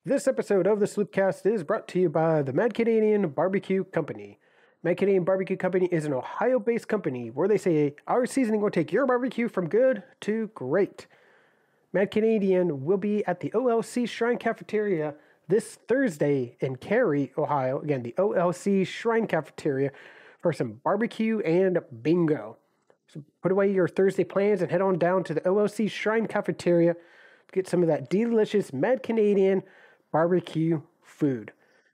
This episode of the Sloopcast is brought to you by the Mad Canadian Barbecue Company. Mad Canadian Barbecue Company is an Ohio-based company where they say, our seasoning will take your barbecue from good to great. Mad Canadian will be at the OLC Shrine Cafeteria this Thursday in Cary, Ohio. Again, the OLC Shrine Cafeteria for some barbecue and bingo. So put away your Thursday plans and head on down to the OLC Shrine Cafeteria to get some of that delicious Mad Canadian barbecue food.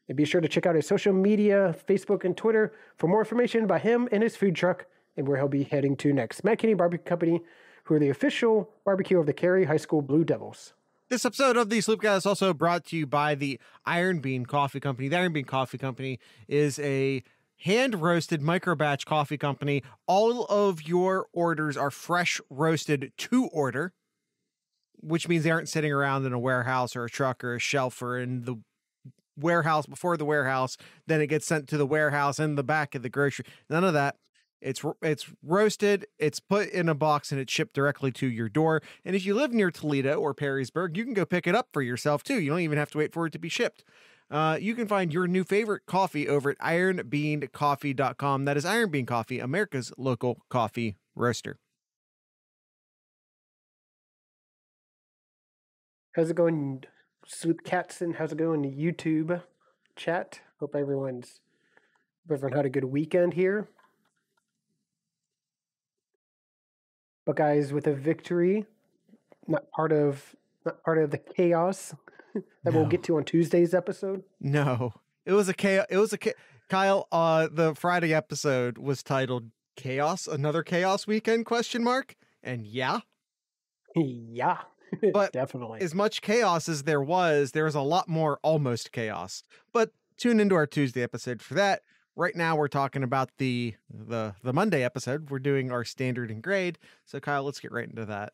And be sure to check out his social media, Facebook and Twitter for more information about him and his food truck and where he'll be heading to next. Mad Canadian Barbecue Company, who are the official barbecue of the Cary High School Blue Devils. This episode of the Sloopcast is also brought to you by the Iron Bean Coffee Company. The Iron Bean Coffee Company is a hand-roasted micro-batch coffee company. All of your orders are fresh roasted to order, which means they aren't sitting around in a warehouse or a truck or a shelf or in the warehouse before the warehouse. Then it gets sent to the warehouse in the back of the grocery. None of that. It's roasted, it's put in a box, and it's shipped directly to your door. And if you live near Toledo or Perrysburg, you can go pick it up for yourself, too. You don't even have to wait for it to be shipped. You can find your new favorite coffee over at ironbeancoffee.com. That is Iron Bean Coffee, America's local coffee roaster. How's it going, Sloop Catson? How's it going, YouTube chat? Hope everyone had a good weekend here. Buckeyes with a victory, not part of the chaos that we'll get to on Tuesday's episode. No, it was a chaos. Kyle, the Friday episode was titled "Chaos," another chaos weekend ? And yeah, but definitely. As much chaos as there was a lot more almost chaos. But tune into our Tuesday episode for that. Right now, we're talking about the Monday episode. We're doing our standard and grade. So, Kyle, let's get right into that.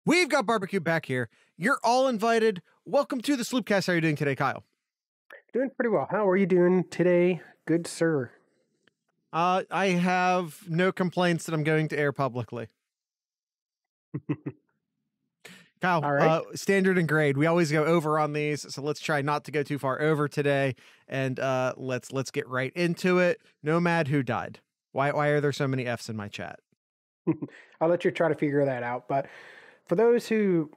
We've got barbecue back here. You're all invited. Welcome to the Sloopcast. How are you doing today, Kyle? Doing pretty well. How are you doing today, good sir? I have no complaints that I'm going to air publicly. Kyle, all right. Standard and grade. We always go over on these, so let's try not to go too far over today. And let's get right into it. Nomad, who died? Why are there so many Fs in my chat? I'll let you try to figure that out. But for those who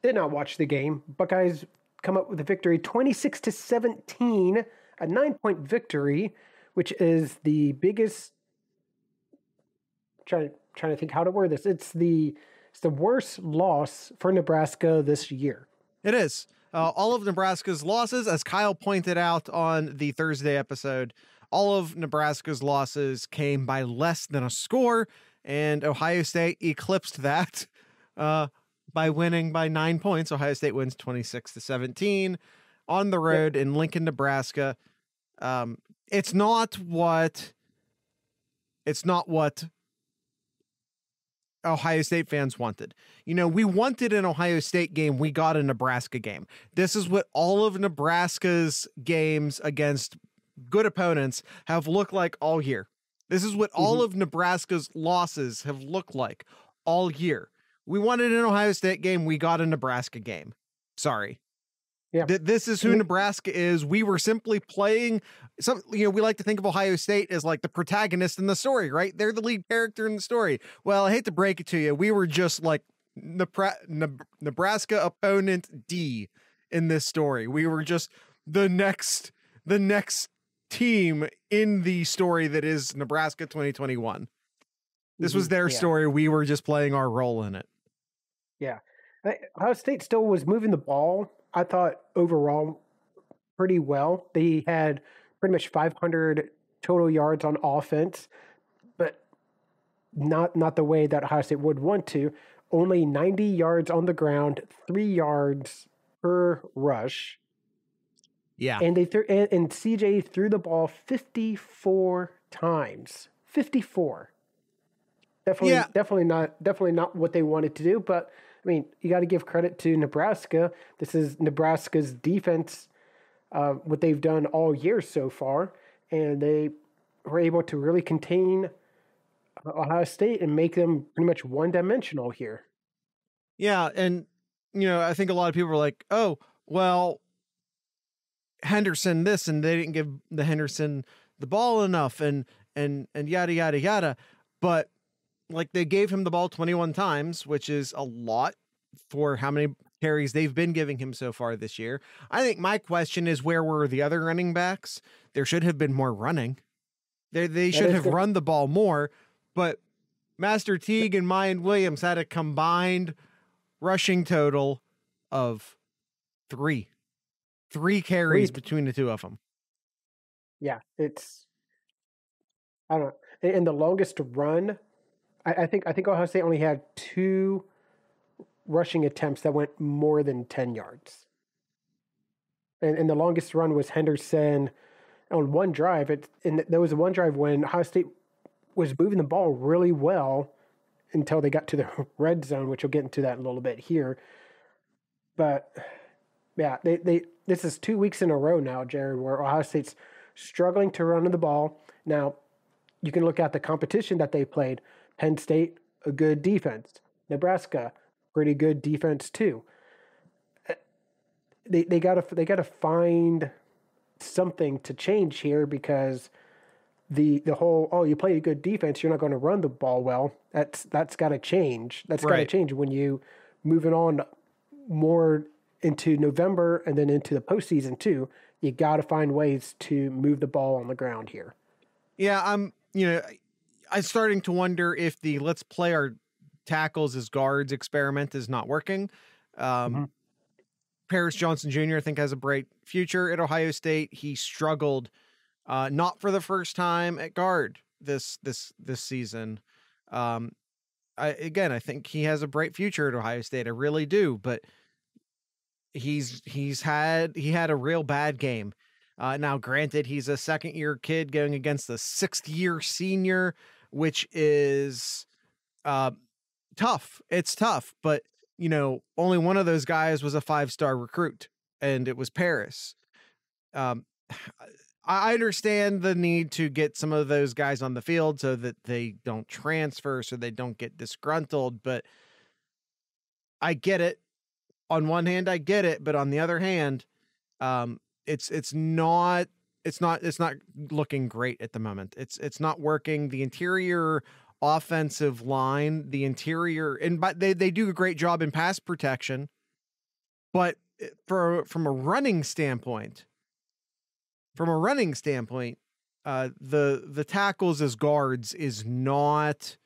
did not watch the game, Buckeyes come up with a victory, 26-17, a 9-point victory, which is the biggest. Trying to think how to word this. It's the worst loss for Nebraska this year. It is. All of Nebraska's losses, as Kyle pointed out on the Thursday episode, all of Nebraska's losses came by less than a score, and Ohio State eclipsed that by winning by 9 points. Ohio State wins 26-17 on the road in Lincoln, Nebraska. It's not what Ohio State fans wanted. You know, we wanted an Ohio State game. We got a Nebraska game. This is what all of Nebraska's games against good opponents have looked like all year. This is what all of Nebraska's losses have looked like all year. We wanted an Ohio State game. We got a Nebraska game. Sorry. Yeah. This is who Nebraska is. We were simply playing we like to think of Ohio State as like the protagonist in the story, right? They're the lead character in the story. Well, I hate to break it to you. We were just like Nebraska opponent D in this story. We were just the next team in the story that is Nebraska 2021. This was their story. We were just playing our role in it. Yeah. Ohio State still was moving the ball, I thought, overall pretty well. They had pretty much 500 total yards on offense, but not the way that Ohio State would want to. Only 90 yards on the ground, 3 yards per rush. Yeah. And and CJ threw the ball 54 times. 54. Definitely not what they wanted to do, but I mean, you got to give credit to Nebraska. This is Nebraska's defense what they've done all year so far, and they were able to really contain Ohio State and make them pretty much one-dimensional here. Yeah, and I think a lot of people are like, "Oh, well, Henderson this, and they didn't give the Henderson the ball enough, and yada yada yada." But like, they gave him the ball 21 times, which is a lot for how many carries they've been giving him so far this year. I think my question is, where were the other running backs? There should have been more running. They should have run the ball more, but Master Teague and Mayan Williams had a combined rushing total of three carries between the two of them. Yeah, I don't know. And the longest run, I think Ohio State only had 2 rushing attempts that went more than 10 yards. And the longest run was Henderson on one drive. And there was one drive when Ohio State was moving the ball really well until they got to the red zone, which we'll get into that in a little bit here. But yeah, this is 2 weeks in a row now, Jared, where Ohio State's struggling to run the ball. Now, you can look at the competition that they played. Penn State, a good defense. Nebraska, pretty good defense too. They gotta find something to change here, because the whole, you play a good defense, you're not going to run the ball well. That's got to change. That's got to change when you moving on more into November and then into the postseason too. You got to find ways to move the ball on the ground here. Yeah, I'm starting to wonder if the let's play our tackles as guards experiment is not working. Paris Johnson Jr., I think, has a bright future at Ohio State. He struggled, not for the first time at guard this season. I think he has a bright future at Ohio State. I really do, but he had a real bad game. Now, granted, he's a second-year kid going against a sixth-year senior, which is tough. It's tough, but only one of those guys was a 5-star recruit, and it was Paris. I understand the need to get some of those guys on the field so that they don't transfer, so they don't get disgruntled, but I get it. On one hand, I get it, but on the other hand, it's not looking great at the moment. It's not working. The interior offensive line, but they do a great job in pass protection, but from a running standpoint, the tackles as guards is not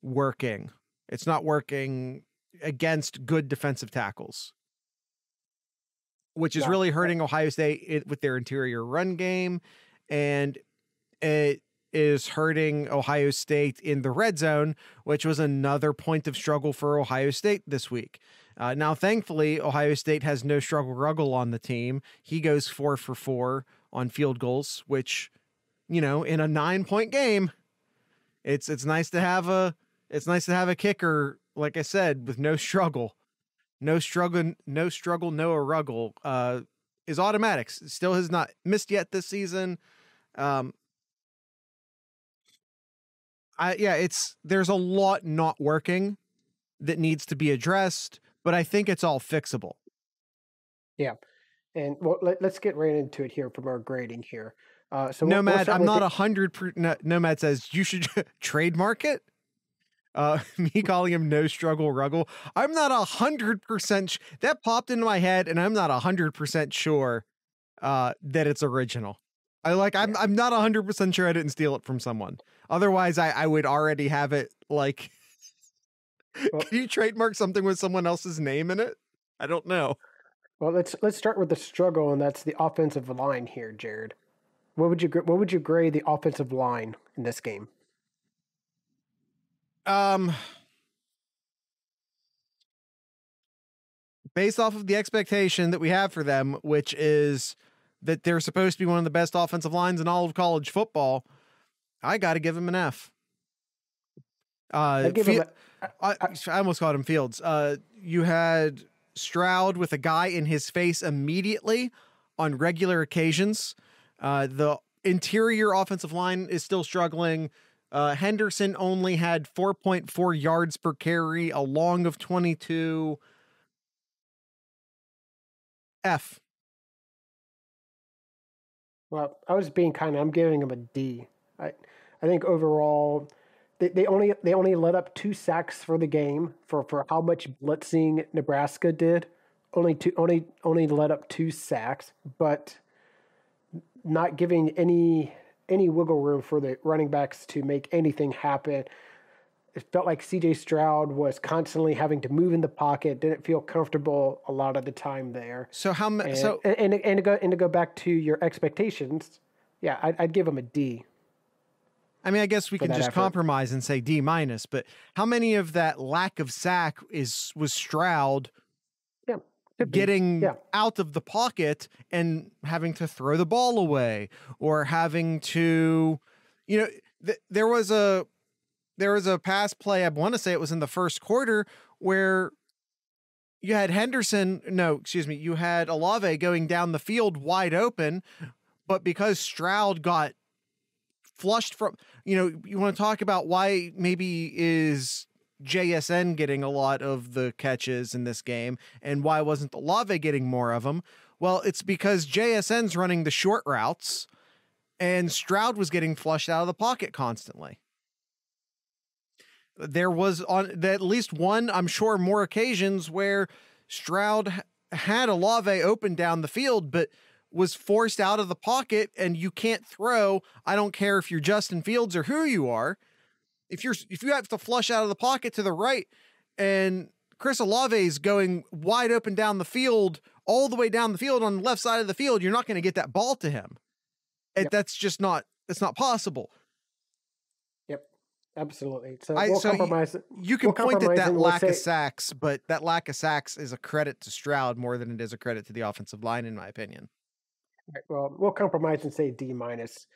working. It's not working against good defensive tackles, which is really hurting Ohio State with their interior run game, and it is hurting Ohio State in the red zone, which was another point of struggle for Ohio State this week. Now, thankfully, Ohio State has no struggle ruggle on the team. He goes 4 for 4 on field goals, which, in a 9-point game, it's nice to have a kicker, like I said, with no struggle. No struggle, no Ruggle is automatic. Still has not missed yet this season. There's a lot not working that needs to be addressed, but I think it's all fixable. Yeah. And let's get right into it here from our grading here. So Nomad, I'm not 100%. Nomad says you should trademark it. Me calling him No Struggle Ruggle. I'm not 100%. That popped into my head, and I'm not 100% sure that it's original. I'm not 100% sure I didn't steal it from someone. Otherwise, I would already have it. Like, can you trademark something with someone else's name in it? I don't know. Well, let's start with the struggle, and that's the offensive line here, Jared. What would you grade the offensive line in this game? Based off of the expectation that we have for them, which is that they're supposed to be one of the best offensive lines in all of college football, I got to give him an F. I almost called him Fields. You had Stroud with a guy in his face immediately. on regular occasions. The interior offensive line is still struggling. Henderson only had 4.4 yards per carry, a long of 22. F. Well, I was being kind of. I'm giving him a D. I think overall, they only let up 2 sacks for the game for how much blitzing Nebraska did. Only let up 2 sacks, but not giving any wiggle room for the running backs to make anything happen. It felt like C.J. Stroud was constantly having to move in the pocket. Didn't feel comfortable a lot of the time there. So how And, so and to go back to your expectations, yeah, I'd give him a D. I mean, I guess we can just effort. compromise and say D minus, but how many of that lack of sack was Stroud getting out of the pocket and having to throw the ball away, or having to, there was a pass play, I want to say it was in the first quarter, where you had you had Olave going down the field wide open, but because Stroud got flushed from, you want to talk about why maybe is JSN getting a lot of the catches in this game and why wasn't Olave getting more of them? Well, it's because JSN's running the short routes and Stroud was getting flushed out of the pocket constantly. There was on at least one, I'm sure more occasions where Stroud had Olave open down the field, but was forced out of the pocket, and you can't throw. I don't care if you're Justin Fields or who you are. If you have to flush out of the pocket to the right and Chris Olave is going wide open down the field, all the way down the field on the left side of the field, you're not going to get that ball to him. Yep. That's not possible. Yep, absolutely. So we'll compromise. You can point at that lack of sacks, but that lack of sacks is a credit to Stroud more than it is a credit to the offensive line, in my opinion. Right, well, we'll compromise and say D minus.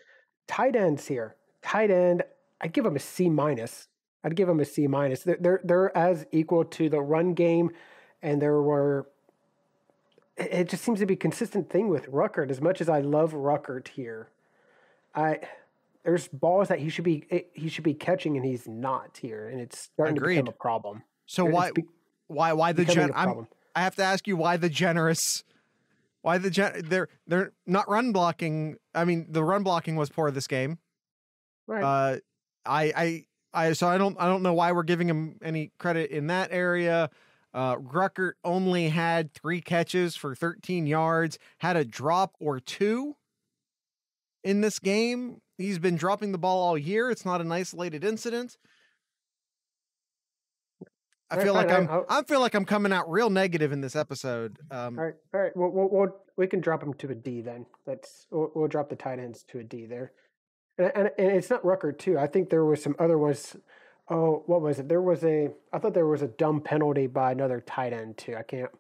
Tight ends here. Tight end, I'd give them a C minus. I'd give them a C minus. They're as equal to the run game, and it just seems to be a consistent thing with Ruckert. As much as I love Ruckert here, there's balls that he should be catching and he's not here, and it's starting to become a problem. So why the generous? I have to ask you why the generous. Why they're not run blocking. I mean, the run blocking was poor this game. Right. So I don't know why we're giving him any credit in that area. Ruckert only had 3 catches for 13 yards, had a drop or 2 in this game. He's been dropping the ball all year. It's not an isolated incident. I feel like I'm coming out real negative in this episode. All right. We can drop him to a D then. We'll drop the tight ends to a D there. And it's not Ruckert too. I think there was some other ones. Oh, what was it? I thought there was a dumb penalty by another tight end too. I can't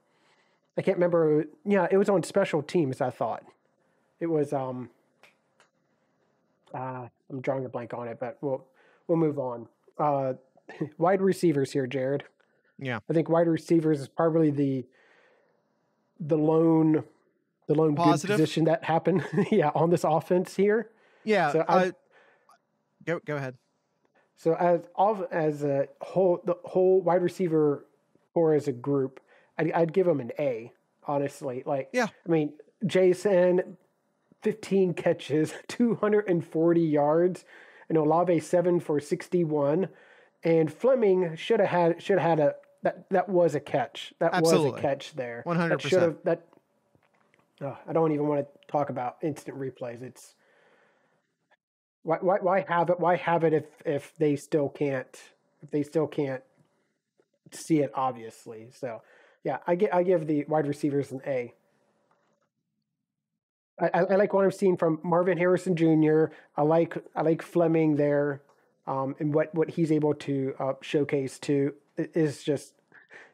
remember. Yeah, it was on special teams. I thought it was. I'm drawing a blank on it, but we'll move on. Wide receivers here, Jared. Yeah, I think wide receivers is probably the lone good position that happened. On this offense here. Yeah. So go ahead. So the whole wide receiver core as a group, I'd give them an A. Honestly, I mean, Jason, 15 catches, 240 yards, and Olave 7 for 61, and Fleming should have had that was a catch. That Absolutely. Was a catch there. 100%. I don't even want to talk about instant replays. It's why have it? Why have it if they still can't see it obviously? So yeah, I give the wide receivers an A. I like what I'm seeing from Marvin Harrison Jr. I like Fleming there, and what he's able to showcase too is just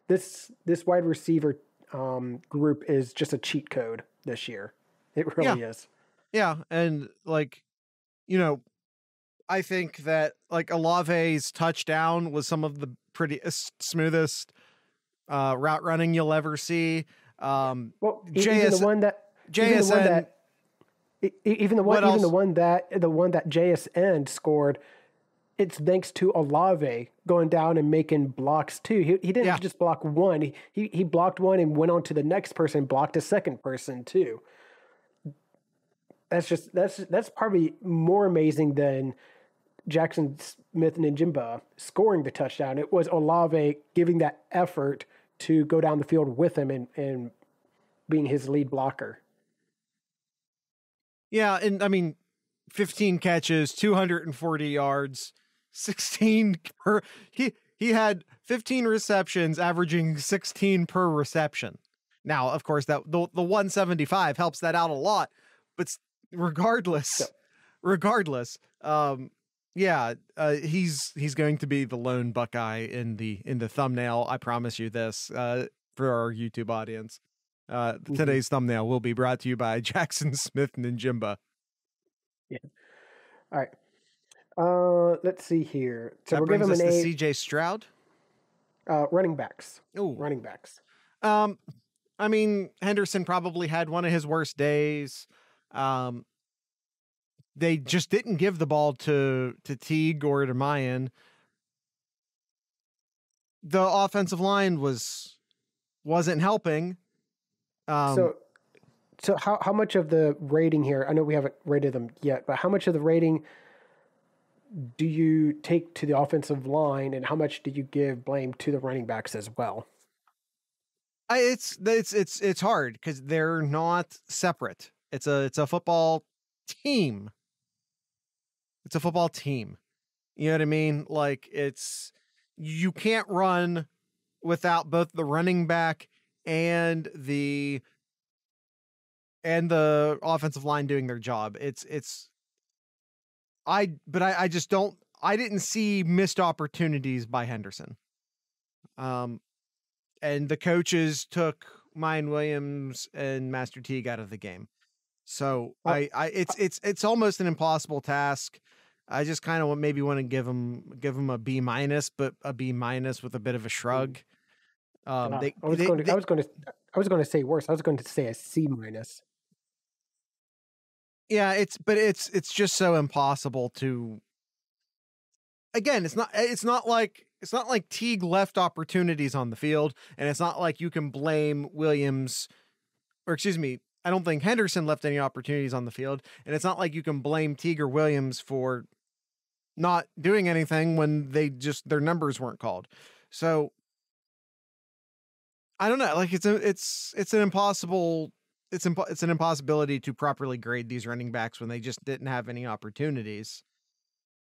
this wide receiver group is just a cheat code this year. It really is. Yeah, and I think that Olave's touchdown was some of the smoothest route running you'll ever see. Even the one that JSN. Even the one that JSN scored, it's thanks to Olave going down and making blocks too. He didn't just block one. He blocked one and went on to the next person, blocked a second person too. That's probably more amazing than Jackson Smith and Njimba scoring the touchdown. It was Olave giving that effort to go down the field with him and being his lead blocker. Yeah, and I mean, 15 catches, 240 yards, 16 per. He had 15 receptions, averaging 16 per reception. Now, of course, that the 175 helps that out a lot, but regardless, he's going to be the lone Buckeye in the thumbnail. I promise you this, for our YouTube audience. Today's thumbnail will be brought to you by Jackson Smith and Njimba. Yeah. All right. Let's see here. So that we're giving him an A. CJ Stroud. Running backs. Oh, running backs. I mean, Henderson probably had one of his worst days. They just didn't give the ball to Teague or to Mayan. The offensive line wasn't helping. So how much of the rating here? I know we haven't rated them yet, but how much of the rating do you take to the offensive line, and how much do you give blame to the running backs as well? It's hard because they're not separate. It's a football team. It's a football team. You know what I mean? Like, you can't run without both the running back and the offensive line doing their job. I didn't see missed opportunities by Henderson. And the coaches took Mayan Williams and Master Teague out of the game. So it's almost an impossible task. I just kind of maybe want to give him a B-, but a B- with a bit of a shrug. I was going to say worse. I was going to say a C-. Yeah, it's just so impossible to. Again, it's not like Teague left opportunities on the field, and it's not like you can blame Williams, or excuse me, I don't think Henderson left any opportunities on the field, and it's not like you can blame Teague or Williams for not doing anything when their numbers weren't called. So I don't know, like it's an impossibility to properly grade these running backs when they just didn't have any opportunities.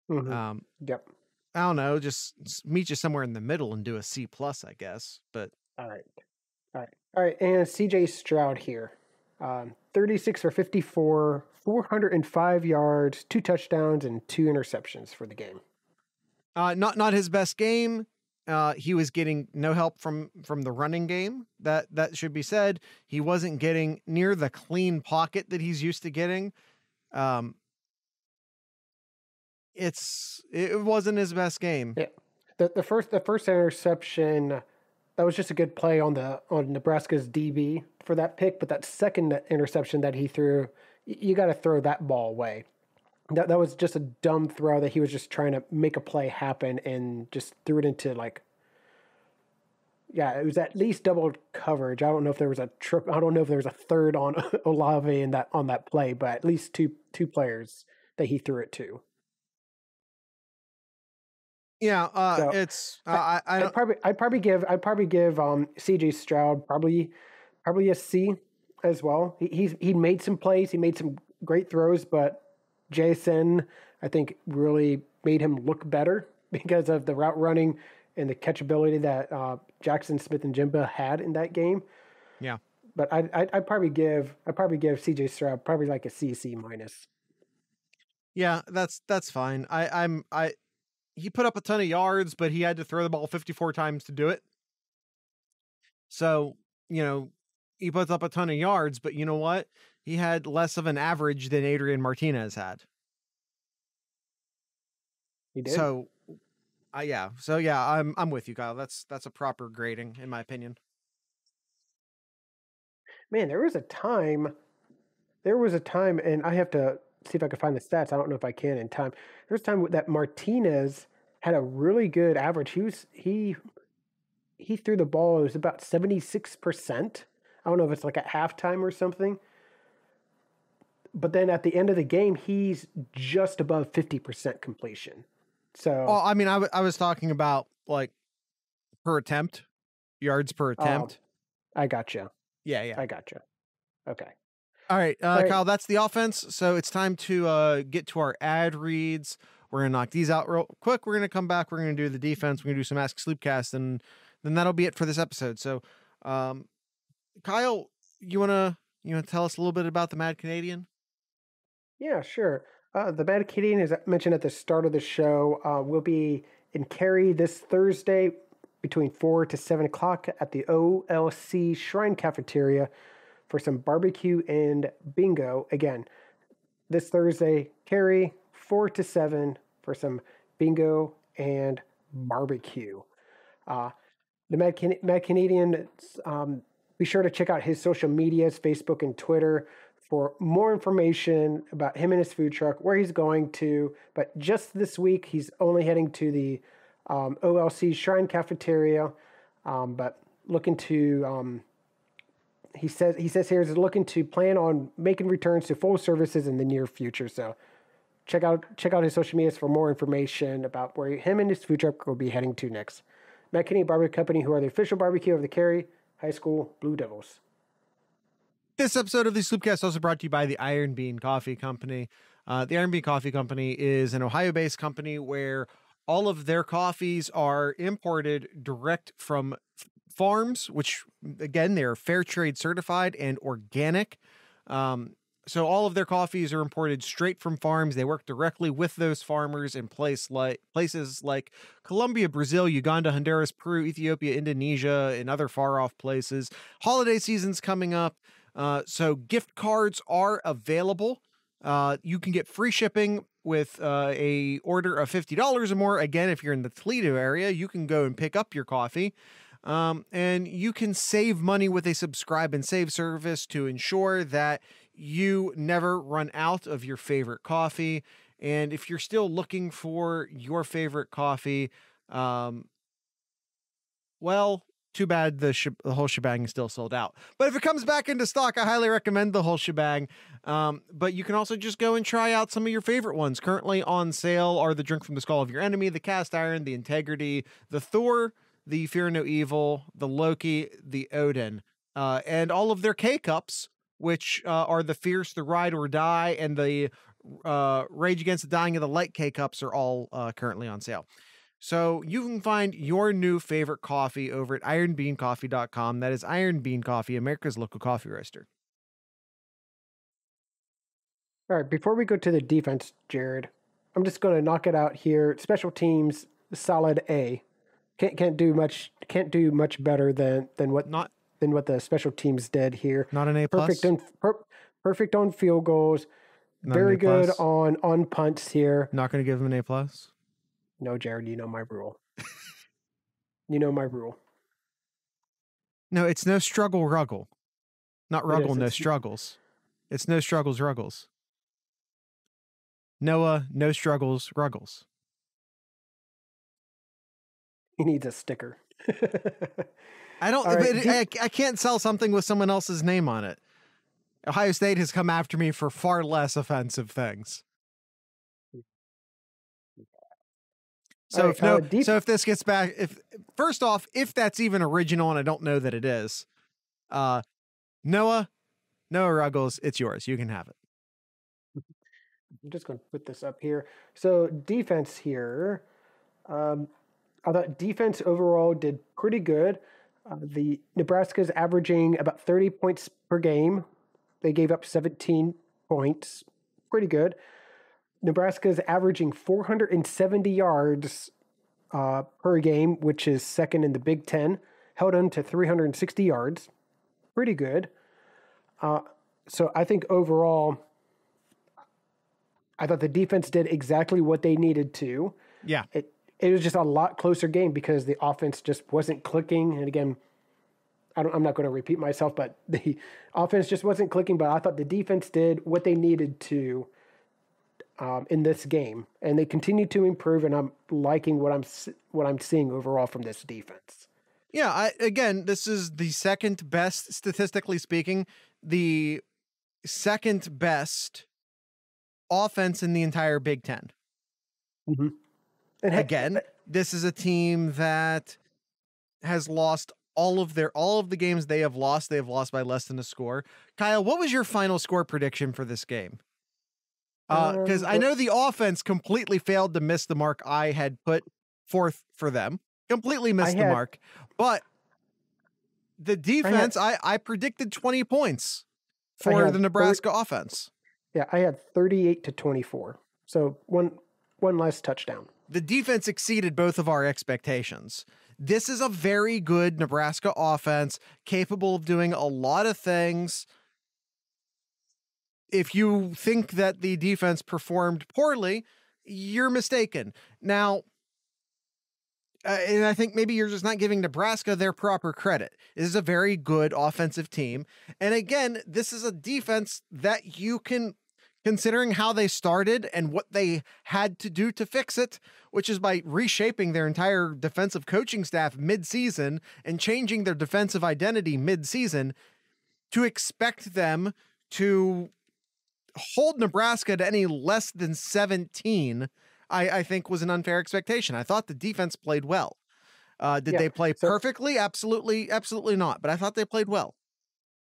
Mm-hmm. Yep. I don't know, just meet you somewhere in the middle and do a C+, I guess. But all right. And CJ Stroud here, 36 for 54, 405 yards, 2 touchdowns, and 2 interceptions for the game. Not his best game. He was getting no help from the running game. That should be said. He wasn't getting near the clean pocket that he's used to getting. It wasn't his best game. Yeah. The first interception, that was just a good play on Nebraska's DB for that pick, but that second interception that he threw, you got to throw that ball away. That was just a dumb throw that he was just trying to make a play happen and just threw it into it was at least double coverage. I don't know if there was a third on Olave on that play, but at least two players that he threw it to. Yeah, I'd probably give CJ Stroud probably a C as well. He made some plays, he made some great throws, but Jason, I think, really made him look better because of the route running and the catchability that Jackson Smith and Njimba had in that game. Yeah, but I'd probably give CJ Stroud probably like a C. Yeah, that's fine. He put up a ton of yards, but he had to throw the ball 54 times to do it. So, he puts up a ton of yards, but you know what? He had less of an average than Adrian Martinez had. He did. So, I'm with you, Kyle. That's a proper grading, in my opinion. Man, there was a time There was a time, and I have to see if I can find the stats. I don't know if I can in time. There was a time that Martinez had a really good average. He threw the ball. It was about 76%. I don't know if it's like at halftime or something. But then at the end of the game, he's just above 50% completion. So, Well, I mean, I was talking about like per attempt, yards per attempt. I gotcha. Yeah. I gotcha. Okay. All right, All right. Kyle, that's the offense. So it's time to get to our ad reads. We're going to knock these out real quick. We're going to come back. We're going to do the defense. We're going to do some Ask Sloopcast, and then that'll be it for this episode. So, Kyle, you want to tell us a little bit about the Mad Canadian? Yeah, sure. The Mad Canadian, as I mentioned at the start of the show, will be in Cary this Thursday between 4 to 7 o'clock at the OLC Shrine Cafeteria for some barbecue and bingo. Again, this Thursday, Cary, 4 to 7 for some bingo and barbecue. The Mad Canadian, be sure to check out his social medias, Facebook and Twitter, for more information about him and his food truck, where he's going to. But just this week, he's only heading to the OLC Shrine Cafeteria, but looking to, he says here, is looking to plan on making returns to full services in the near future. So check out his social medias for more information about where him and his food truck will be heading to next. Mad Canadian Barbecue Company, who are the official barbecue of the Cary High School Blue Devils. This episode of the Sloopcast is also brought to you by the Iron Bean Coffee Company. The Iron Bean Coffee Company is an Ohio-based company where all of their coffees are imported direct from farms, which, again, they're fair trade certified and organic. So all of their coffees are imported straight from farms. They work directly with those farmers in places like Colombia, Brazil, Uganda, Honduras, Peru, Ethiopia, Indonesia, and other far-off places. Holiday season's coming up. So gift cards are available. You can get free shipping with a order of $50 or more. Again, if you're in the Toledo area, you can go and pick up your coffee. And you can save money with a subscribe and save service to ensure that you never run out of your favorite coffee. And if you're still looking for your favorite coffee, well, too bad the whole shebang is still sold out. But if it comes back into stock, I highly recommend the whole shebang. But you can also just go and try out some of your favorite ones. Currently on sale are the Drink from the Skull of Your Enemy, the Cast Iron, the Integrity, the Thor, the Fear No Evil, the Loki, the Odin, and all of their K-Cups, which are the Fierce, the Ride or Die, and the Rage Against the Dying of the Light K-Cups are all currently on sale. So you can find your new favorite coffee over at ironbeancoffee.com. That is Iron Bean Coffee, America's local coffee roaster. All right, before we go to the defense, Jared, I'm just going to knock it out here. Special teams, solid A. Can't do much better than what the special teams did here. Not an A+. Perfect on field goals. Not very good on punts here. Not going to give them an A+. No, Jared, you know my rule. You know my rule. No, it's no struggle ruggle. Not ruggle, no struggles. It's no struggles ruggles. Noah, no struggles ruggles. He needs a sticker. I don't. Right, I can't sell something with someone else's name on it. Ohio State has come after me for far less offensive things. So if this gets back, first off, if that's even original, and I don't know that it is, Noah Ruggles, it's yours. You can have it. I'm just going to put this up here. So defense here, I thought defense overall did pretty good. The Nebraska's averaging about 30 points per game. They gave up 17 points. Pretty good. Nebraska's averaging 470 yards per game, which is second in the Big Ten. Held on to 360 yards. Pretty good. So I think overall, I thought the defense did exactly what they needed to. Yeah. It was just a lot closer game because the offense just wasn't clicking. And again, I'm not going to repeat myself, but the offense just wasn't clicking. But I thought the defense did what they needed to in this game, and they continue to improve. And I'm liking what I'm seeing overall from this defense. Yeah, again, this is the second best, statistically speaking, the second best offense in the entire Big Ten. Mm-hmm. And again, this is a team that has lost all of the games they have lost by less than a score. Kyle, what was your final score prediction for this game? Because I know the offense completely failed to miss the mark I had put forth for them. Completely missed the mark. But the defense, I predicted 20 points for the Nebraska offense. Yeah, I had 38-24. So one less touchdown. The defense exceeded both of our expectations. This is a very good Nebraska offense, capable of doing a lot of things. If you think that the defense performed poorly, you're mistaken. Now, and I think maybe you're just not giving Nebraska their proper credit. This is a very good offensive team. And again, this is a defense that you can, considering how they started and what they had to do to fix it, which is by reshaping their entire defensive coaching staff mid-season and changing their defensive identity mid-season, to expect them to hold Nebraska to any less than 17, I think was an unfair expectation. I thought the defense played well. Did they play perfectly? Absolutely not. But I thought they played well.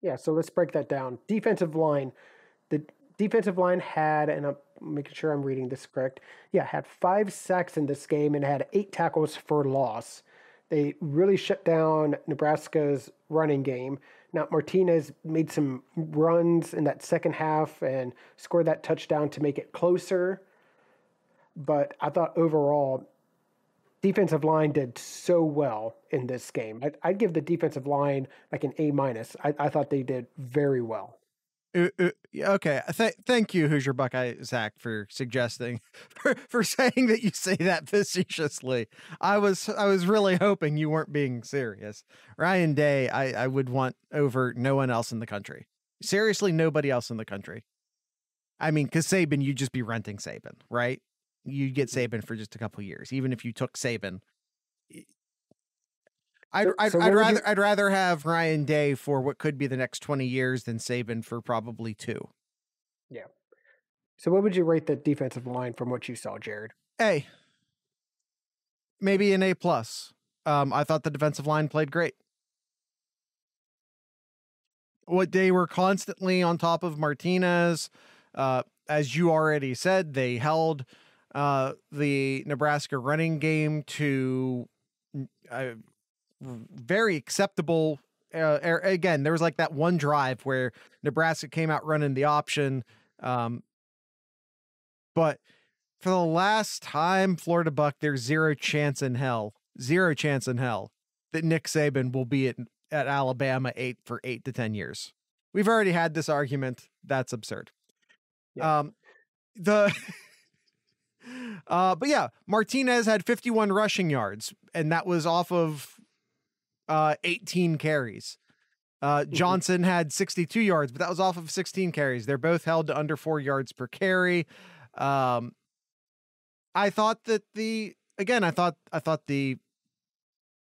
Yeah, so let's break that down. Defensive line. The defensive line had, and I'm making sure I'm reading this correct, had 5 sacks in this game and had 8 tackles for loss. They really shut down Nebraska's running game. Now, Martinez made some runs in that second half and scored that touchdown to make it closer. But I thought overall, defensive line did so well in this game. I'd give the defensive line like an A-. I thought they did very well. Okay. Thank you, Hoosier Buckeye Zach, for suggesting, for saying that you say that facetiously. I was really hoping you weren't being serious. Ryan Day, I would want over no one else in the country. Seriously, nobody else in the country. I mean, because Saban, you'd just be renting Saban, right? You'd get Saban for just a couple of years, even if you took Saban. I'd rather have Ryan Day for what could be the next 20 years than Saban for probably 2. Yeah. So what would you rate the defensive line from what you saw, Jared? A. Maybe an A+. I thought the defensive line played great. What they were constantly on top of Martinez. As you already said, they held the Nebraska running game to very acceptable. Again, there was like that one drive where Nebraska came out running the option. But for the last time, Florida Buck, there's zero chance in hell that Nick Saban will be at Alabama for 8 to 10 years. We've already had this argument. That's absurd. Yeah. But yeah, Martinez had 51 rushing yards, and that was off of 18 carries. Johnson had 62 yards, but that was off of 16 carries. They're both held to under 4 yards per carry. I thought that the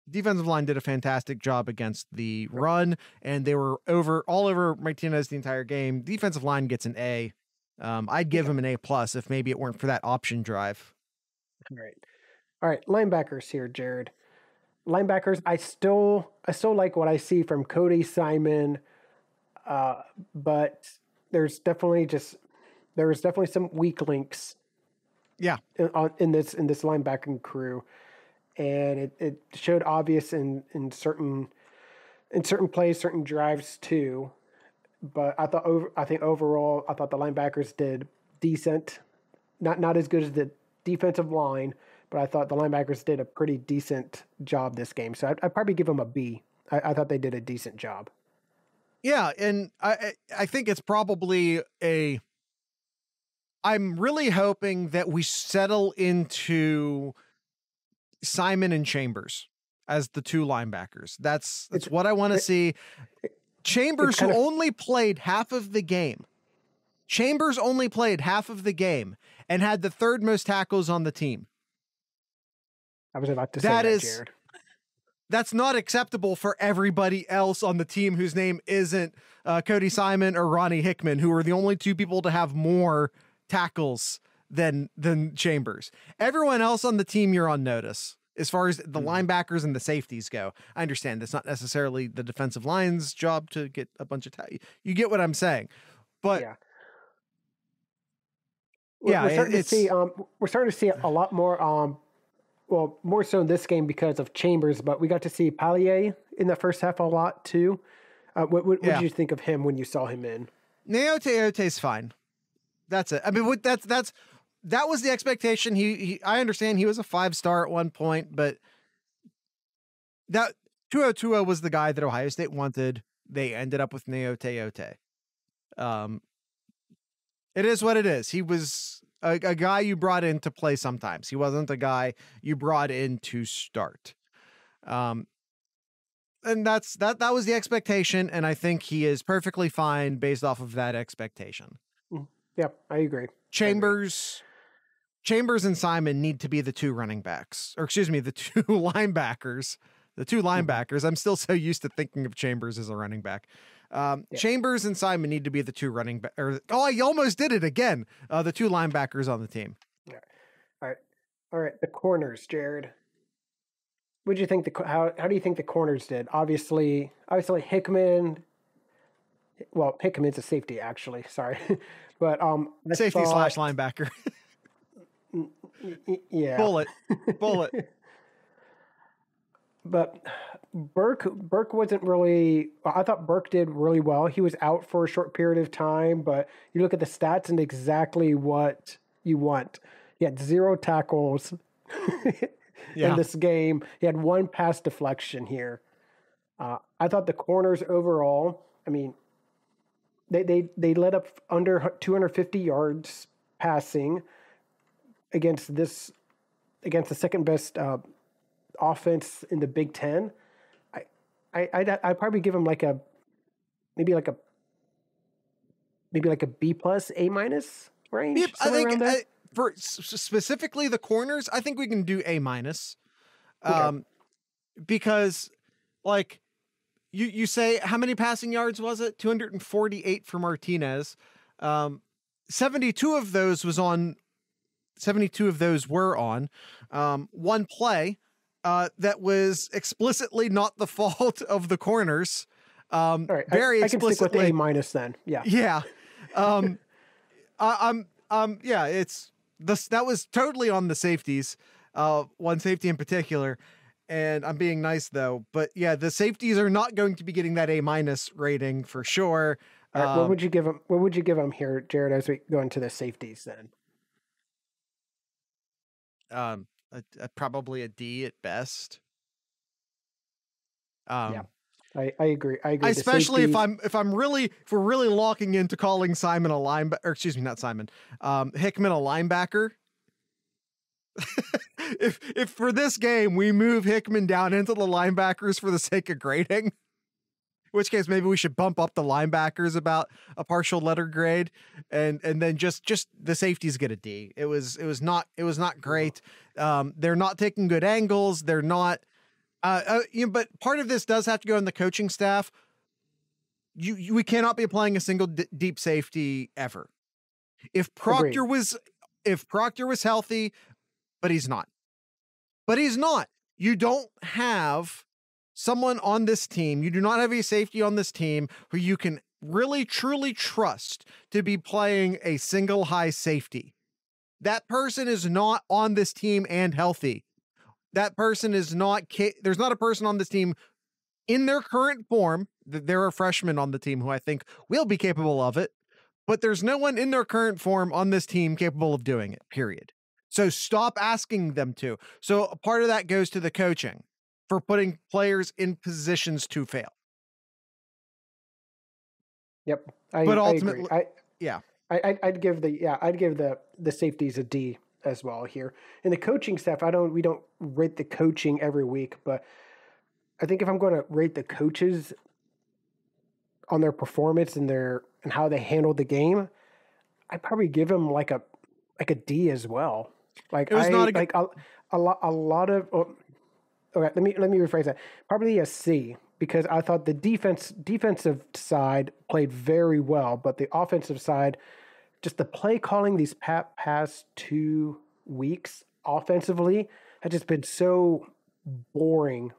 defensive line did a fantastic job against the run, and they were all over Martinez the entire game. Defensive line gets an A. I'd give him an A+ if maybe it weren't for that option drive. All right. Linebackers here, Jared. Linebackers, I still like what I see from Cody Simon, but there's definitely some weak links. Yeah. In this linebacking crew, and it showed obvious in certain plays, certain drives too. But I think overall, I thought the linebackers did decent. Not as good as the defensive line, but I thought the linebackers did a pretty decent job this game. So I'd probably give them a B. I thought they did a decent job. Yeah, and I think it's probably I'm really hoping that we settle into Simon and Chambers as the two linebackers. That's what I want to see. Chambers, who only played half of the game. Chambers only played half of the game and had the third most tackles on the team. I was about to say that, Jared. That's not acceptable for everybody else on the team whose name isn't Cody Simon or Ronnie Hickman, who are the only two people to have more tackles than Chambers. Everyone else on the team, you're on notice. As far as the linebackers and the safeties go, I understand that's not necessarily the defensive line's job to get a bunch of you get what I'm saying, but we're starting to see a lot more. Well, more so in this game because of Chambers, but we got to see Pallier in the first half a lot too. What did you think of him when you saw him in? Neote's fine. That's it. I mean, that was the expectation. I understand he was a 5-star at one point, but that 2020 was the guy that Ohio State wanted. They ended up with Neote. It is what it is. He was a guy you brought in to play sometimes. He wasn't a guy you brought in to start. And that was the expectation, and I think he is perfectly fine based off of that expectation. Yep, I agree. Chambers and Simon need to be the two running backs, or excuse me, the two linebackers. The two linebackers. I'm still so used to thinking of Chambers as a running back. Chambers and Simon need to be the two running back. I almost did it again. The two linebackers on the team. All right. The corners, Jared. What do you think? How do you think the corners did? Obviously Hickman. Well, Hickman's a safety, actually. Sorry, but safety / linebacker. Yeah. Bullet. But Burke wasn't really. I thought Burke did really well. He was out for a short period of time, but you look at the stats and exactly what you want. He had 0 tackles in this game. He had 1 pass deflection here. I thought the corners overall. I mean, they let up under 250 yards passing against the second best offense in the Big Ten. I'd probably give him maybe like a B+, A- range. Yep, I think for specifically the corners, I think we can do A-. Okay. Because like you say, how many passing yards was it? 248 for Martinez. 72 of those were on one play that was explicitly not the fault of the corners. All right, very I can explicitly. stick with A- then. Yeah. Yeah. That was totally on the safeties. One safety in particular. And I'm being nice though, but yeah, the safeties are not going to be getting that A- rating for sure. All right, what would you give him? What would you give him here, Jared, as we go into the safeties then? Probably a D at best. Yeah, I agree. Especially if we're really locking into calling Simon a linebacker, or excuse me, not Simon, Hickman a linebacker. if for this game we move Hickman down into the linebackers for the sake of grading, in which case maybe we should bump up the linebackers about a partial letter grade, and then just the safeties get a D. It was not great. They're not taking good angles. They're not. But part of this does have to go in the coaching staff. We cannot be applying a single deep safety ever. If Proctor was healthy, but he's not. You don't have someone on this team. You do not have a safety on this team who you can really truly trust to be playing a single high safety. That person is not on this team and healthy. That person is not, there's not a person on this team in their current form. There are freshmen on the team who I think will be capable of it, but there's no one in their current form on this team capable of doing it, period. So stop asking them to. So a part of that goes to the coaching for putting players in positions to fail. Yep. But ultimately, I'd give the safeties a D as well here. And the coaching staff, we don't rate the coaching every week, but I think if I'm going to rate the coaches on their performance and how they handled the game, I'd probably give them like a D as well. Like It was not a good, like a lot of. Oh, okay, let me rephrase that. Probably a C, because I thought the defensive side played very well, but the offensive side, just the play calling these past 2 weeks offensively had just been so boring.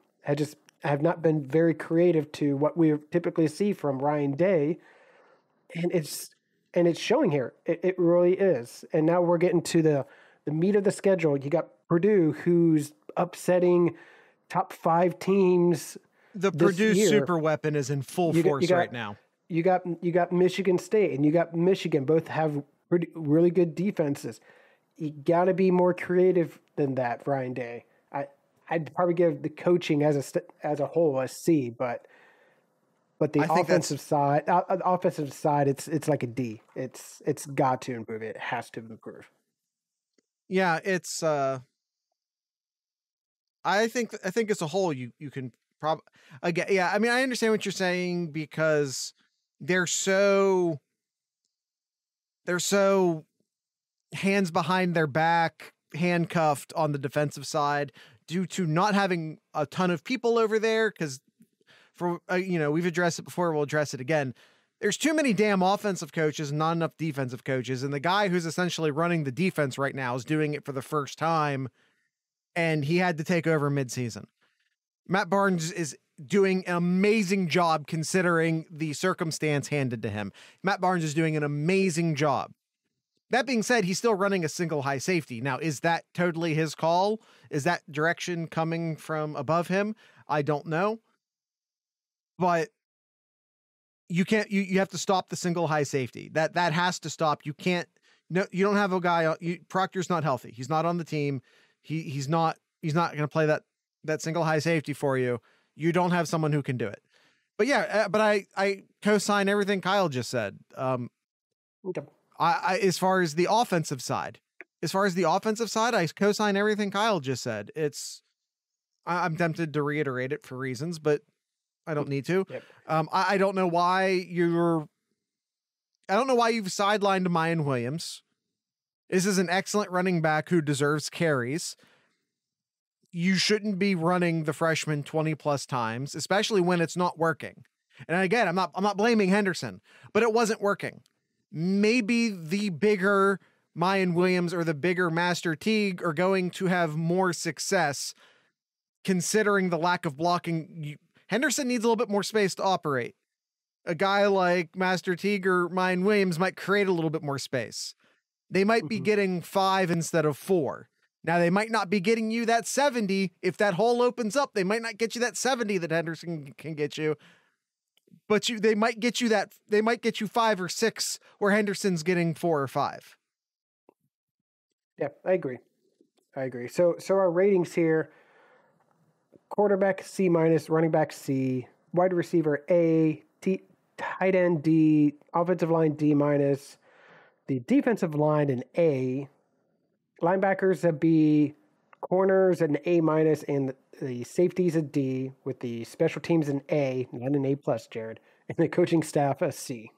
Have not been very creative to what we typically see from Ryan Day, and it's showing here. It really is. And now we're getting to the meat of the schedule. You got Purdue, who's upsetting top 5 teams. the this Purdue year. super weapon is in full force right now. You got Michigan State and you got Michigan. Both have really good defenses. You got to be more creative than that, Ryan Day. I'd probably give the coaching as a whole a C, but the offensive side, it's like a D. It's got to improve. It has to improve. Yeah, it's I think as a whole you can probably again. Yeah, I mean I understand what you're saying because they're so hands behind their back, handcuffed on the defensive side due to not having a ton of people over there. Because for we've addressed it before, we'll address it again. There's too many damn offensive coaches, not enough defensive coaches, and the guy who's essentially running the defense right now is doing it for the first time, and he had to take over midseason. Matt Barnes is doing an amazing job considering the circumstance handed to him. Matt Barnes is doing an amazing job. That being said, he's still running a single high safety. Now, is that totally his call? Is that direction coming from above him? I don't know. But you can't, you have to stop the single high safety. That has to stop. You can't, no, you don't have a guy, Proctor's not healthy. He's not on the team. He's not going to play that single high safety for you. You don't have someone who can do it. But yeah, but I co-sign everything Kyle just said. Okay. I as far as the offensive side, I co-sign everything Kyle just said. I'm tempted to reiterate it for reasons, but I don't need to. Yep. I don't know why you've sidelined Mayan Williams. This is an excellent running back who deserves carries. You shouldn't be running the freshman 20 plus times, especially when it's not working. And again, I'm not blaming Henderson, but it wasn't working. Maybe the bigger Mayan Williams or the bigger Master Teague are going to have more success considering the lack of blocking. Henderson needs a little bit more space to operate. A guy like Master Teague or Mayan Williams might create a little bit more space. They might be getting 5 instead of 4. Now, they might not be getting you that 70. If that hole opens up, they might not get you that 70 that Henderson can get you. But they might get you 5 or 6 where Henderson's getting 4 or 5. Yeah, I agree. So our ratings here: quarterback C-, running back C, wide receiver A, tight end D, offensive line D-, the defensive line an A, linebackers a B, corners an A-, and the safeties a D, with the special teams an A, not an A+, Jared, and the coaching staff a C.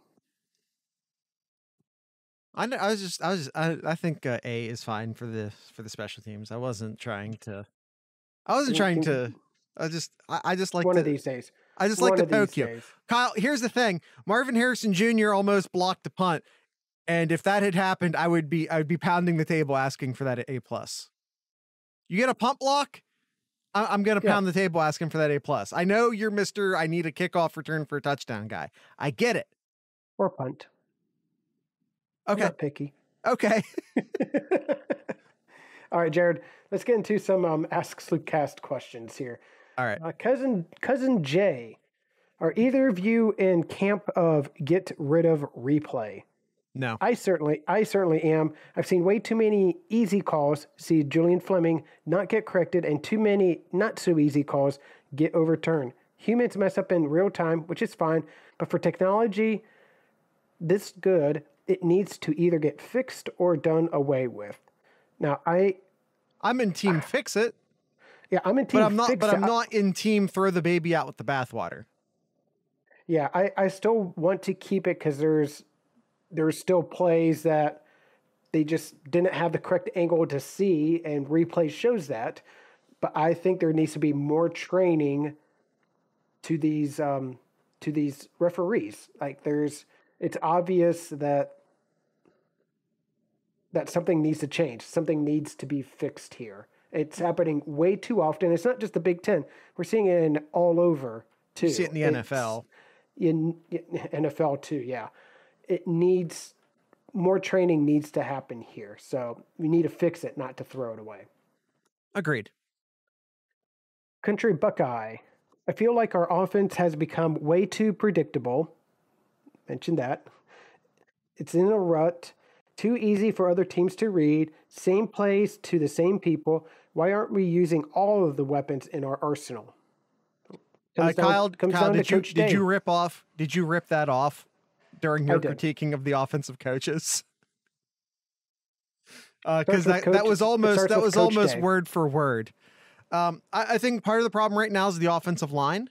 I think A is fine for the special teams. I just like one of these days. I just like to poke you. Kyle, here's the thing. Marvin Harrison Jr. almost blocked the punt. And if that had happened, I would be pounding the table asking for that A+. You get a punt block, I'm going to pound the table asking for that A+. I know you're Mr. I need a kickoff return for a touchdown guy. I get it. Or punt. Okay. I'm not picky. Okay. All right, Jared, let's get into some Ask Sloopcast questions here. All right. Cousin Jay, are either of you in camp of get rid of replay? No. I certainly am. I've seen way too many easy calls, see Julian Fleming, not get corrected, and too many not so easy calls get overturned. Humans mess up in real time, which is fine, but for technology this good, it needs to either get fixed or done away with. Now, I'm in team fix it. Yeah, I'm in team fix but it. I'm not in team throw the baby out with the bathwater. Yeah, I still want to keep it because there's still plays that they just didn't have the correct angle to see, and replay shows that. But I think there needs to be more training to these referees. Like it's obvious that something needs to change. Something needs to be fixed here. It's happening way too often. It's not just the Big Ten. We're seeing it in all over too. You see it in the NFL. In NFL too, yeah. It needs more training needs to happen here. So we need to fix it, not to throw it away. Agreed. Country Buckeye. I feel like our offense has become way too predictable. Mentioned that. It's in a rut. Too easy for other teams to read. Same plays to the same people. Why aren't we using all of the weapons in our arsenal? Kyle, did you rip that off during your critiquing of the offensive coaches? Because that was almost word for word. I think part of the problem right now is the offensive line.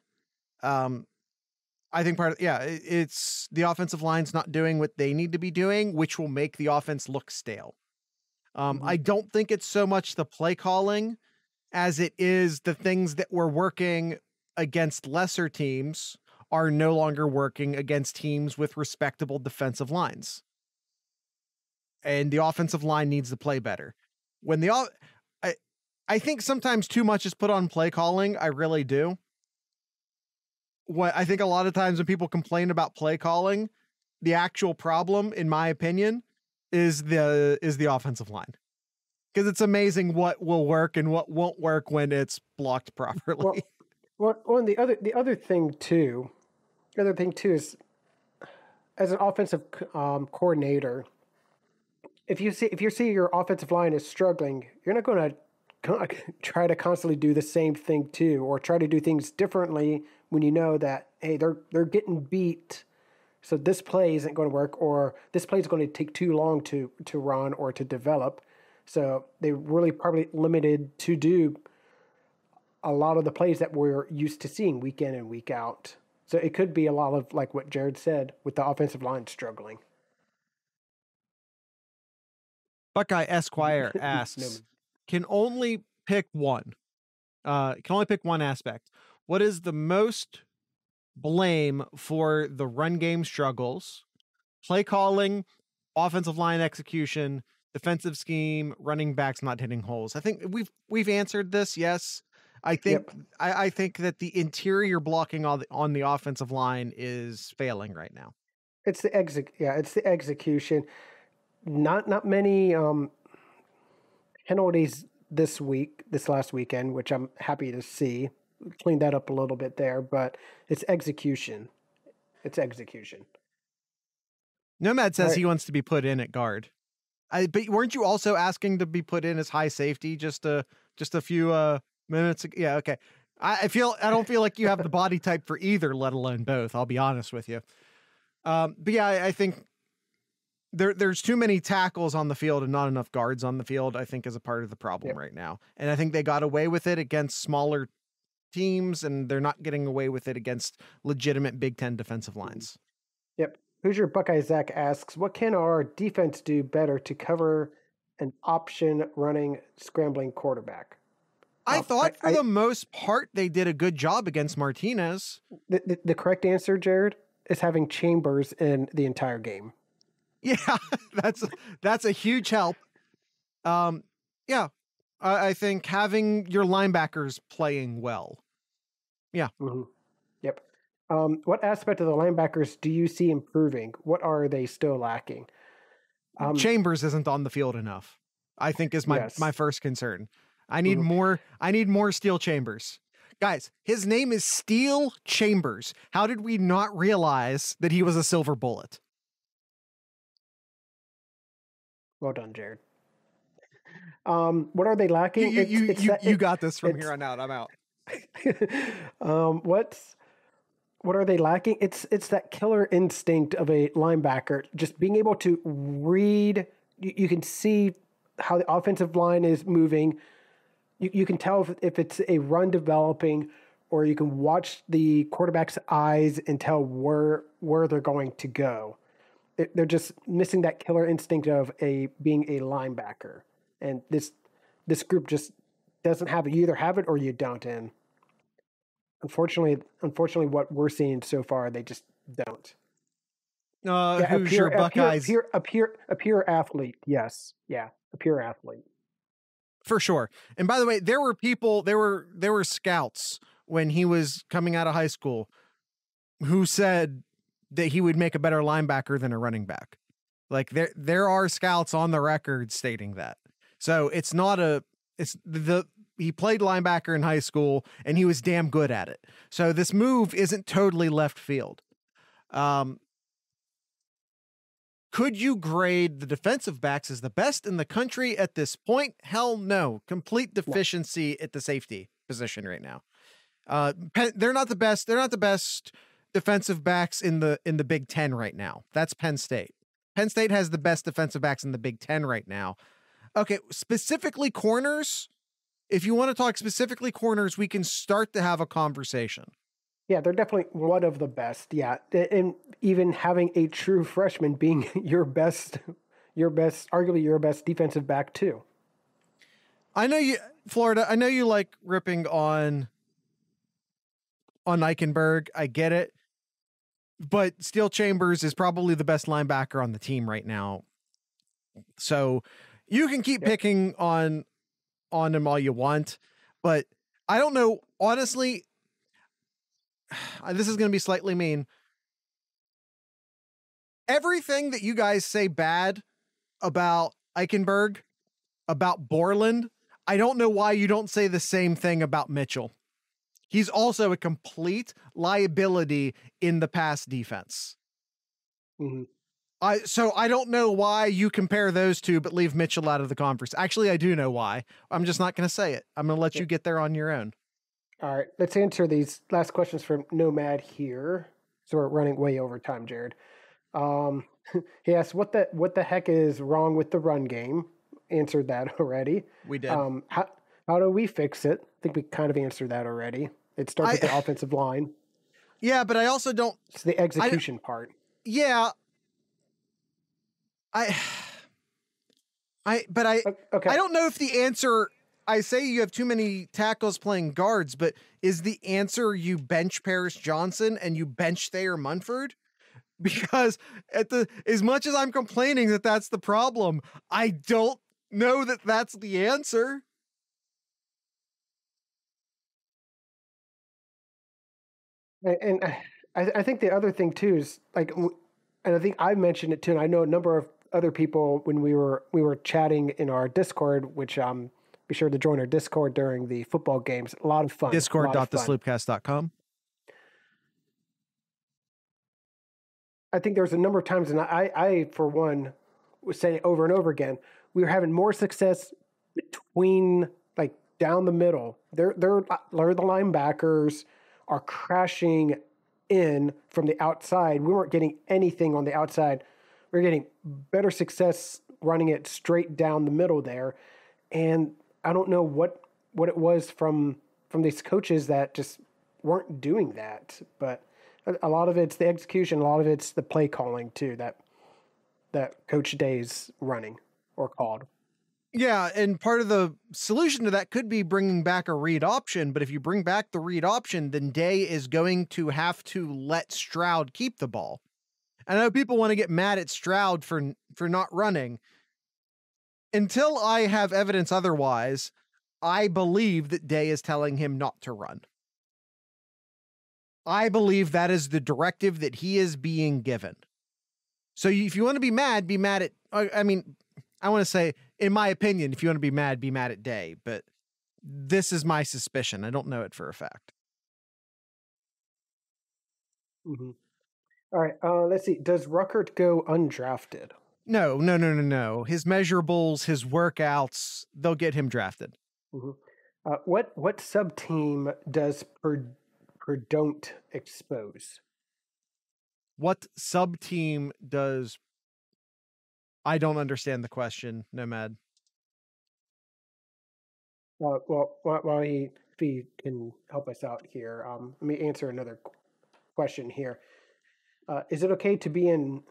I think it's the offensive line's not doing what they need to be doing, which will make the offense look stale. I don't think it's so much the play calling as it is the things that were working against lesser teams are no longer working against teams with respectable defensive lines. And the offensive line needs to play better. I think sometimes too much is put on play calling. I really do. What I think a lot of times when people complain about play calling, the actual problem, in my opinion, is the offensive line. Because it's amazing what will work and what won't work when it's blocked properly. Well, the other thing too is, as an offensive coordinator, if you see your offensive line is struggling, you're not going to try to constantly do the same thing too, or try to do things differently when you know that, hey, they're getting beat, so this play isn't going to work, or this play is going to take too long to run or to develop. So they really probably limited to do a lot of the plays that we're used to seeing week in and week out. So it could be a lot of, like what Jared said, with the offensive line struggling. Buckeye Esquire asks, can only pick one aspect. What is the most blame for the run game struggles? Play calling, offensive line execution, defensive scheme, running backs not hitting holes. I think we've answered this. Yes. I think I think that the interior blocking on the offensive line is failing right now. It's the execution. Not many penalties this last weekend, which I'm happy to see. Cleaned that up a little bit there, but it's execution. Nomad says he wants to be put in at guard. But weren't you also asking to be put in as high safety just a few minutes ago? Yeah, okay. I don't feel like you have the body type for either, let alone both. I'll be honest with you. But yeah, I think there's too many tackles on the field and not enough guards on the field, I think, is a part of the problem right now. And I think they got away with it against smaller teams, and they're not getting away with it against legitimate Big Ten defensive lines. Yep. Hoosier Buckeye Zach asks, what can our defense do better to cover an option running scrambling quarterback? I thought for the most part they did a good job against Martinez. The correct answer, Jared, is having Chambers in the entire game. Yeah, that's a huge help. Yeah, I think having your linebackers playing well. Yeah. Mm-hmm. Yep. What aspect of the linebackers do you see improving? What are they still lacking? Chambers isn't on the field enough, I think, is my first concern. I need more Steel Chambers. Guys, his name is Steel Chambers. How did we not realize that he was a silver bullet? Well done, Jared. What are they lacking? You got this from here on out. I'm out. What are they lacking? It's that killer instinct of a linebacker, just being able to read. You can see how the offensive line is moving, you can tell if it's a run developing, or you can watch the quarterback's eyes and tell where they're going to go. They're just missing that killer instinct of being a linebacker, and this group just doesn't have it. You either have it or you don't. And unfortunately, what we're seeing so far, they just don't. Who's your Buckeyes? A pure athlete. Yes, yeah, a pure athlete. For sure. And by the way, there were scouts when he was coming out of high school who said that he would make a better linebacker than a running back. Like there are scouts on the record stating that. So he played linebacker in high school and he was damn good at it. So this move isn't totally left field. Could you grade the defensive backs as the best in the country at this point? Hell no. Complete deficiency at the safety position right now. They're not the best. They're not the best defensive backs in the Big Ten right now. That's Penn State. Penn State has the best defensive backs in the Big Ten right now. Okay, specifically corners. If you want to talk specifically corners, we can start to have a conversation. Yeah, they're definitely one of the best. Yeah, and even having a true freshman being arguably your best defensive back too. I know you, Florida. I know you like ripping on Eichenberg. I get it, but Steel Chambers is probably the best linebacker on the team right now. So you can keep picking on him all you want, but I don't know. Honestly, this is going to be slightly mean. Everything that you guys say bad about Eichenberg, about Borland, I don't know why you don't say the same thing about Mitchell. He's also a complete liability in the pass defense. Mm-hmm. So I don't know why you compare those two, but leave Mitchell out of the conference. Actually, I do know why. I'm just not going to say it. I'm going to let you get there on your own. All right, let's answer these last questions from Nomad here. So we're running way over time, Jared. He asked, what the heck is wrong with the run game? Answered that already. We did. How do we fix it? I think we kind of answered that already. It starts with the offensive line. Yeah, but I also don't. It's the execution part. Yeah. Okay. I don't know if the answer. I say you have too many tackles playing guards, but is the answer you bench Paris Johnson and you bench Thayer Munford? Because as much as I'm complaining that that's the problem, I don't know that that's the answer. And I think the other thing too is like, and I think I mentioned it too, and I know a number of other people when we were chatting in our Discord, which be sure to join our Discord during the football games. A lot of fun. Discord.thesloopcast.com. I think there was a number of times, and I for one was saying over and over again, we were having more success between like down the middle. They're the linebackers are crashing in from the outside. We weren't getting anything on the outside. We were getting better success running it straight down the middle there. And I don't know what it was from these coaches that just weren't doing that. But a lot of it's the execution, a lot of it's the play calling too, that Coach Day's running or called. Yeah, and part of the solution to that could be bringing back a read option, but if you bring back the read option, then Day is going to have to let Stroud keep the ball. I know people want to get mad at Stroud for not running. Until I have evidence otherwise, I believe that Day is telling him not to run. I believe that is the directive that he is being given. So if you want to be mad at, I mean, I want to say, in my opinion, if you want to be mad at Day, but this is my suspicion. I don't know it for a fact. Mm-hmm. All right, let's see. Does Ruckert go undrafted? No. His measurables, his workouts, they'll get him drafted. Mm-hmm. What sub team does Perdon't expose? What sub team does? I don't understand the question, Nomad. While if he can help us out here, let me answer another question here. Is it okay to be in?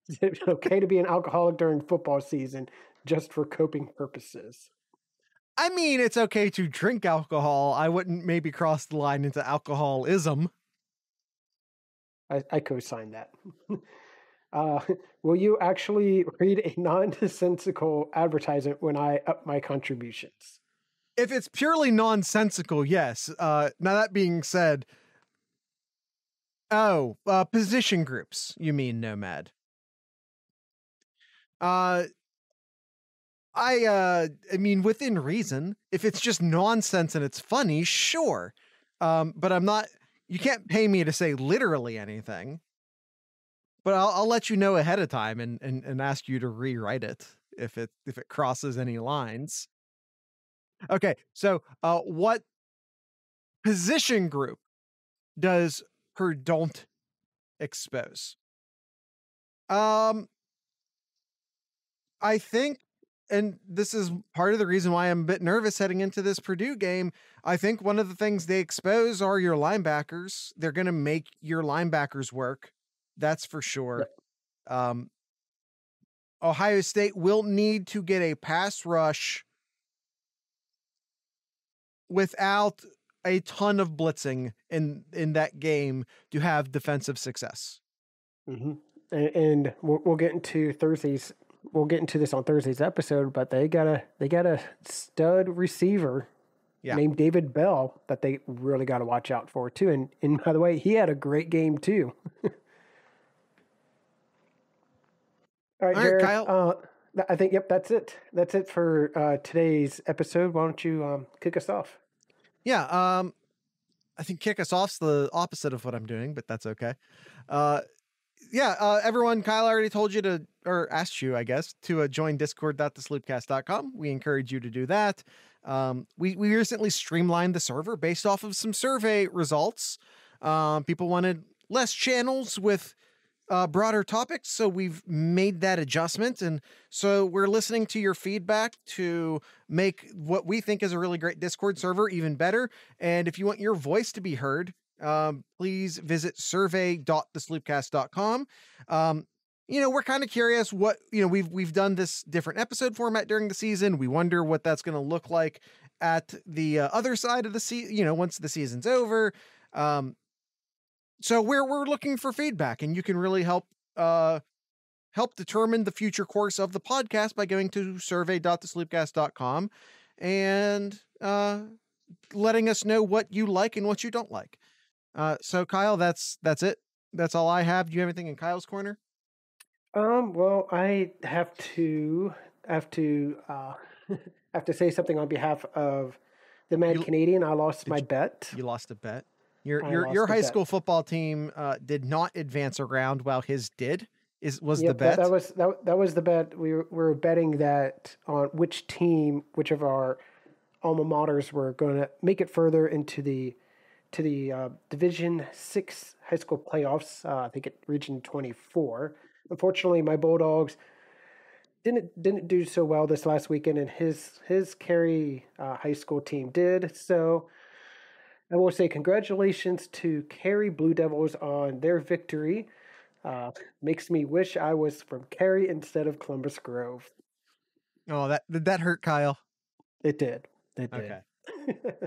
Is it okay to be an alcoholic during football season just for coping purposes? I mean, it's okay to drink alcohol. I wouldn't maybe cross the line into alcoholism. I co-sign that. Uh, will you actually read a nonsensical advertisement when I up my contributions? If it's purely nonsensical, yes. Now that being said, position groups, you mean, Nomad? I mean, within reason. If it's just nonsense and it's funny, sure. But I'm not. You can't pay me to say literally anything. But I'll let you know ahead of time and ask you to rewrite it if it crosses any lines. Okay, so what position group does her don't expose? I think, and this is part of the reason why I'm a bit nervous heading into this Purdue game. I think one of the things they expose are your linebackers. They're going to make your linebackers work. That's for sure. Yep. Ohio State will need to get a pass rush without a ton of blitzing in that game to have defensive success. Mm-hmm. And we'll get into Thursday's. We'll get into this on Thursday's episode, but they got a stud receiver named David Bell that they really got to watch out for too. And by the way, he had a great game too. All right, Jared. Kyle. I think that's it. That's it for today's episode. Why don't you kick us off? Yeah. I think kick us off's the opposite of what I'm doing, but that's okay. Everyone, Kyle already told you to, or asked you, I guess, to join discord.thesloopcast.com. We encourage you to do that. We recently streamlined the server based off of some survey results. People wanted less channels with broader topics, so we've made that adjustment. And so we're listening to your feedback to make what we think is a really great Discord server even better. And if you want your voice to be heard, please visit survey.thesloopcast.com. We're kind of curious what, we've done this different episode format during the season. We wonder what that's going to look like at the other side of the season, once the season's over. So we're looking for feedback, and you can really help determine the future course of the podcast by going to survey.thesloopcast.com and letting us know what you like and what you don't like. So Kyle, that's it. That's all I have. Do you have anything in Kyle's corner? Well, I have to have to say something on behalf of the Mad Canadian. I lost my bet. You lost a bet. Your high school football team did not advance around while his did. Was the bet? That was the bet. We were betting that on which of our alma maters were going to make it further into the Division 6 high school playoffs. I think at Region 24. Unfortunately, my Bulldogs didn't do so well this last weekend, and his Cary high school team did. So I will say congratulations to Cary Blue Devils on their victory. Makes me wish I was from Cary instead of Columbus Grove. Oh, did that hurt, Kyle? It did. Okay.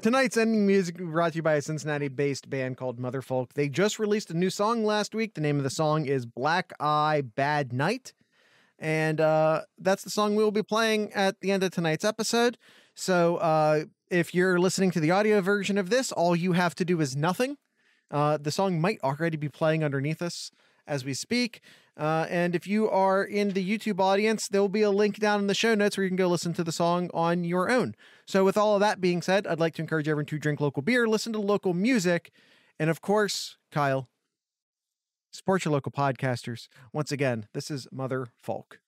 Tonight's ending music brought to you by a Cincinnati-based band called Motherfolk. They just released a new song last week. The name of the song is Black Eye Bad Night. And that's the song we will be playing at the end of tonight's episode. So if you're listening to the audio version of this, all you have to do is nothing. The song might already be playing underneath us as we speak. And if you are in the YouTube audience, there will be a link down in the show notes where you can go listen to the song on your own. So with all of that being said, I'd like to encourage everyone to drink local beer, listen to local music, and of course, Kyle, support your local podcasters. Once again, this is Mother Folk.